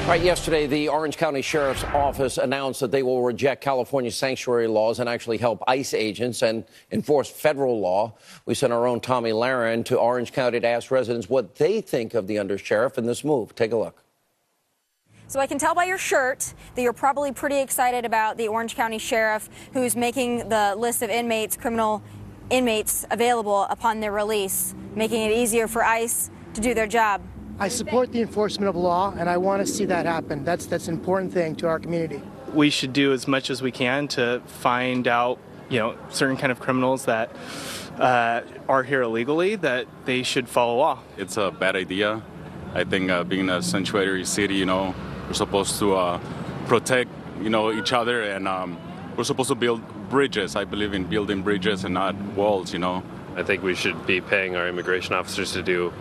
Right, yesterday, the Orange County Sheriff's Office announced that they will reject California's sanctuary laws and actually help ICE agents and enforce federal law. We sent our own Tommy Lahren to Orange County to ask residents what they think of the undersheriff and this move. Take a look. So I can tell by your shirt that you're probably pretty excited about the Orange County Sheriff, who's making the list of inmates, criminal inmates, available upon their release, making it easier for ICE to do their job. I support the enforcement of law, and I want to see that happen. That's an important thing to our community. We should do as much as we can to find out, certain kind of criminals that are here illegally, that they should follow law. It's a bad idea. I think being a sanctuary city, we're supposed to protect, each other, and we're supposed to build bridges. I believe in building bridges and not walls, I think we should be paying our immigration officers to do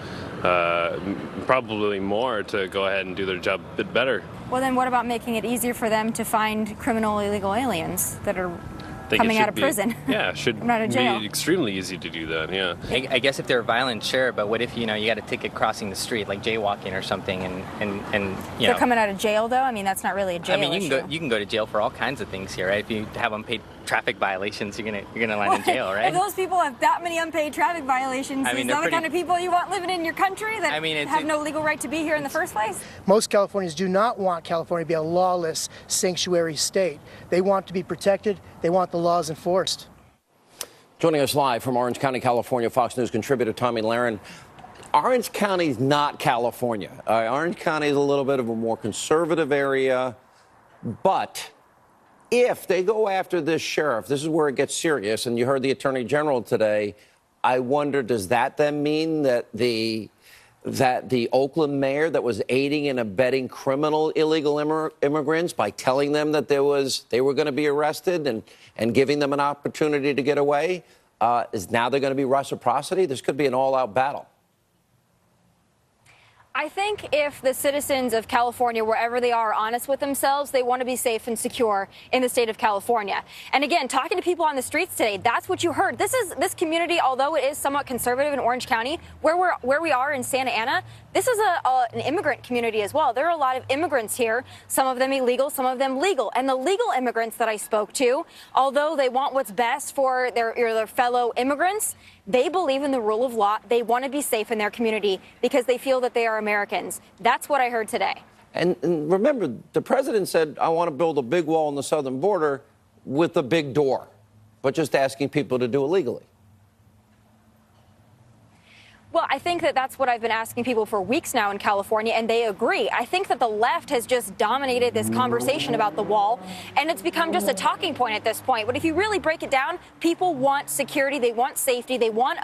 probably more to go ahead and do their job a bit better. Well, then what about making it easier for them to find criminal illegal aliens that are coming out of prison? Yeah, it should be extremely easy to do that, yeah. I guess if they're violent, sure, but what if, you got a ticket crossing the street, like jaywalking or something, and They're coming out of jail, though? I mean, that's not really a jail issue. You can go to jail for all kinds of things here, right? If you have unpaid traffic violations, you're gonna land in jail, right? If those people have that many unpaid traffic violations, is that the kind of people you want living in your country that have no legal right to be here in the first place? Most Californians do not want California to be a lawless sanctuary state. They want to be protected. They want the laws enforced. Joining us live from Orange County, California, Fox News contributor Tommy Lahren. Orange County is not California. Orange County is a little bit of a more conservative area, but if they go after this sheriff, this is where it gets serious, and you heard the Attorney General today. I wonder, does that then mean that the Oakland mayor that was aiding and abetting criminal illegal immigrants by telling them that they were going to be arrested and giving them an opportunity to get away, is now they're going to be reciprocity? This could be an all-out battle. I think if the citizens of California, wherever they are honest with themselves, they want to be safe and secure in the state of California. And again, talking to people on the streets today, that's what you heard. This community, although it is somewhat conservative in Orange County, where we are in Santa Ana, this is an immigrant community as well. There are a lot of immigrants here, some of them illegal, some of them legal. And the legal immigrants that I spoke to, although they want what's best for their fellow immigrants, they believe in the rule of law. They want to be safe in their community because they feel that they are Americans. That's what I heard today. And remember, the president said, I want to build a big wall on the southern border with a big door, but just asking people to do it legally. Well, I think that that's what I've been asking people for weeks now in California, and they agree. I think that the left has just dominated this conversation about the wall, and it's become just a talking point at this point. But if you really break it down, people want security, they want safety, they want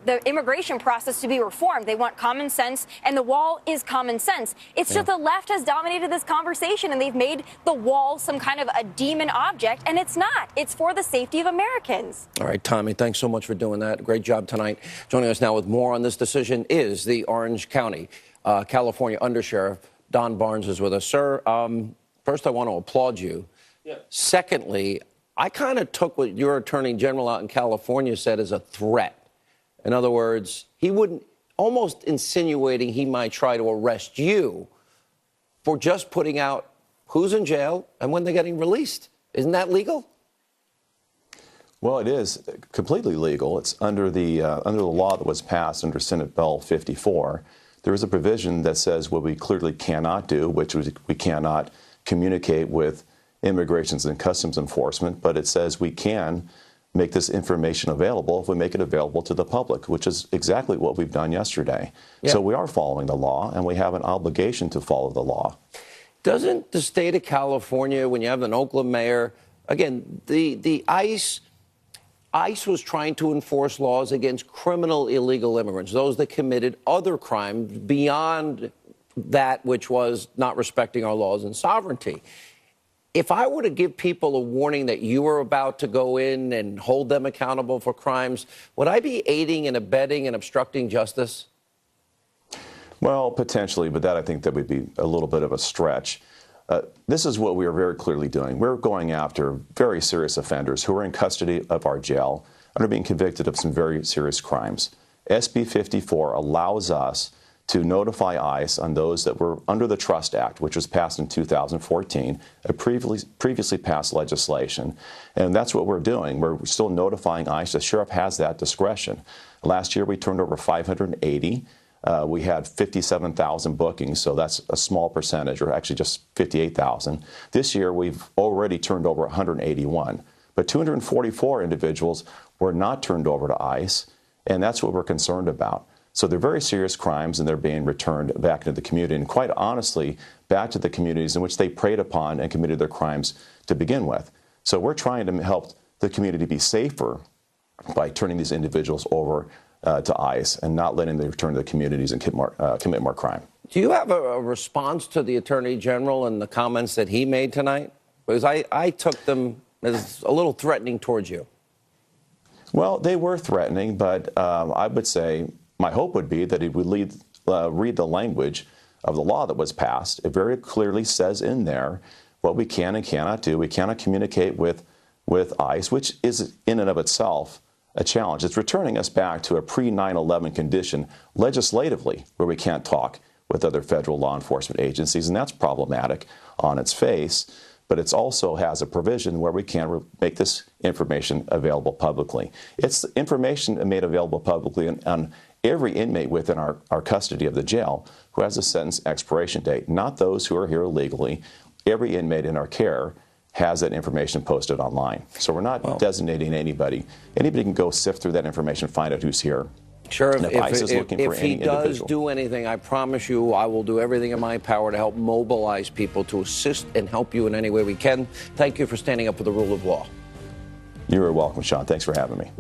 the immigration process to be reformed. They want common sense, and the wall is common sense. It's just the left has dominated this conversation, and they've made the wall some kind of a demon object, and it's not. It's for the safety of Americans. All right, Tommy, thanks so much for doing that. Great job tonight. Joining us now with more on this decision is the Orange County, California Undersheriff. Don Barnes is with us. Sir, first I want to applaud you. Yeah. Secondly, I kind of took what your Attorney General out in California said as a threat. In other words, he wouldn't, almost insinuating he might try to arrest you for just putting out who's in jail and when they're getting released. Isn't that legal? Well, it is completely legal. It's under the law that was passed under Senate Bill 54. There is a provision that says what we clearly cannot do, which we cannot communicate with Immigration and Customs Enforcement, but it says we can make this information available if we make it available to the public, which is exactly what we've done yesterday. Yeah. So we are following the law, and we have an obligation to follow the law. Doesn't the state of California, when you have an Oakland mayor, again, the ICE was trying to enforce laws against criminal illegal immigrants, those that committed other crimes beyond that which was not respecting our laws and sovereignty. If I were to give people a warning that you were about to go in and hold them accountable for crimes, would I be aiding and abetting and obstructing justice? Well, potentially, but that I think that would be a little bit of a stretch. This is what we are very clearly doing. We're going after very serious offenders who are in custody of our jail and are being convicted of some very serious crimes. SB 54 allows us to notify ICE on those that were under the Trust Act, which was passed in 2014, a previously passed legislation. And that's what we're doing. We're still notifying ICE. The sheriff has that discretion. Last year, we turned over 580. We had 57,000 bookings, so that's a small percentage, or actually just 58,000. This year, we've already turned over 181. But 244 individuals were not turned over to ICE, and that's what we're concerned about. So they're very serious crimes, and they're being returned back into the community, and quite honestly, back to the communities in which they preyed upon and committed their crimes to begin with. So we're trying to help the community be safer by turning these individuals over to ICE and not letting them return to the communities and commit more crime. Do you have a response to the Attorney General and the comments that he made tonight? Because I took them as a little threatening towards you. Well, they were threatening, but I would say my hope would be that he would read the language of the law that was passed. It very clearly says in there what we can and cannot do. We cannot communicate with ICE, which is in and of itself a challenge. It's returning us back to a pre-9/11 condition legislatively where we can't talk with other federal law enforcement agencies, and that's problematic on its face. But it also has a provision where we can make this information available publicly. It's information made available publicly on every inmate within our custody of the jail who has a sentence expiration date, not those who are here illegally. Every inmate in our care has that information posted online. So we're not designating anybody. Anybody can go sift through that information, find out who's here. Sure, if he does do anything, I promise you I will do everything in my power to help mobilize people to assist and help you in any way we can. Thank you for standing up for the rule of law. You're welcome, Sean. Thanks for having me.